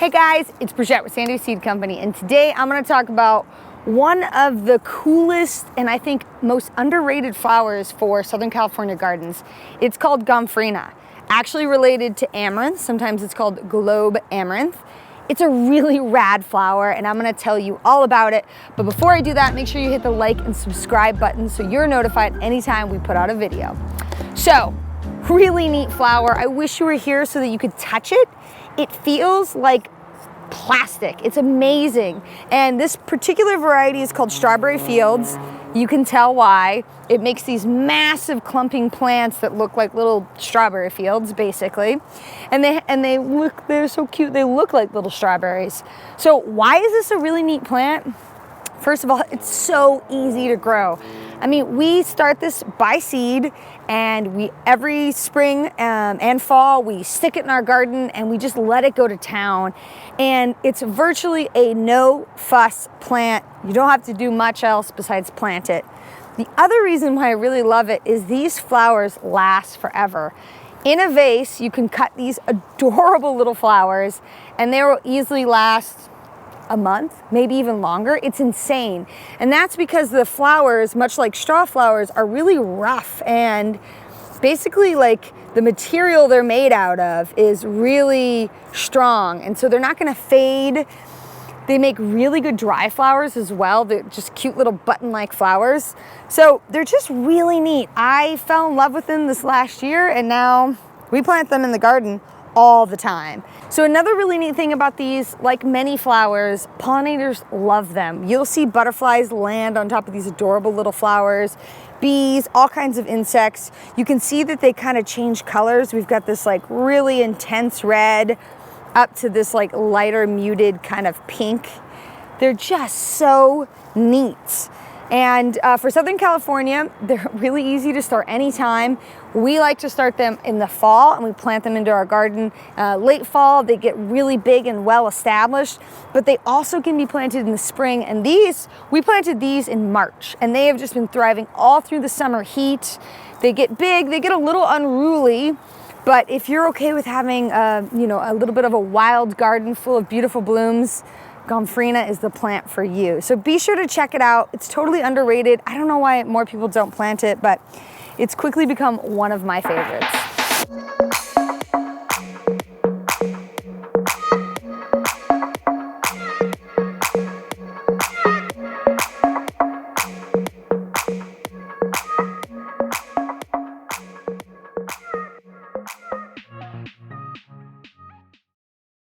Hey guys, it's Brigitte with Sandy Seed Company, and today I'm going to talk about one of the coolest and I think most underrated flowers for Southern California gardens. It's called Gomphrena, actually related to amaranth. Sometimes it's called Globe Amaranth. It's a really rad flower and I'm going to tell you all about it. But before I do that, make sure you hit the like and subscribe button so you're notified anytime we put out a video. So, really neat flower. I wish you were here so that you could touch it. It feels like plastic. It's amazing. And this particular variety is called Strawberry Fields. You can tell why. It makes these massive clumping plants that look like little strawberry fields, basically. And they're so cute. They look like little strawberries. So why is this a really neat plant? First of all, it's so easy to grow. I mean, we start this by seed, and every spring and fall, we stick it in our garden and we just let it go to town. And it's virtually a no fuss plant. You don't have to do much else besides plant it. The other reason why I really love it is these flowers last forever. In a vase, you can cut these adorable little flowers and they will easily last a month, maybe even longer. It's insane. And that's because the flowers, much like straw flowers, are really rough, and basically like the material they're made out of is really strong, and so they're not going to fade. They make really good dry flowers as well. They're just cute little button-like flowers. So they're just really neat. I fell in love with them this last year, and now we plant them in the garden all the time. So another really neat thing about these, like many flowers, pollinators love them. You'll see butterflies land on top of these adorable little flowers, bees, all kinds of insects. You can see that they kind of change colors. We've got this like really intense red up to this like lighter muted kind of pink. They're just so neat. And for Southern California, they're really easy to start anytime. We like to start them in the fall and we plant them into our garden. Late fall, they get really big and well established, but they also can be planted in the spring. And we planted these in March, and they have just been thriving all through the summer heat. They get big, they get a little unruly, but if you're okay with having a little bit of a wild garden full of beautiful blooms, Gomphrena is the plant for you. So be sure to check it out. It's totally underrated. I don't know why more people don't plant it, but it's quickly become one of my favorites.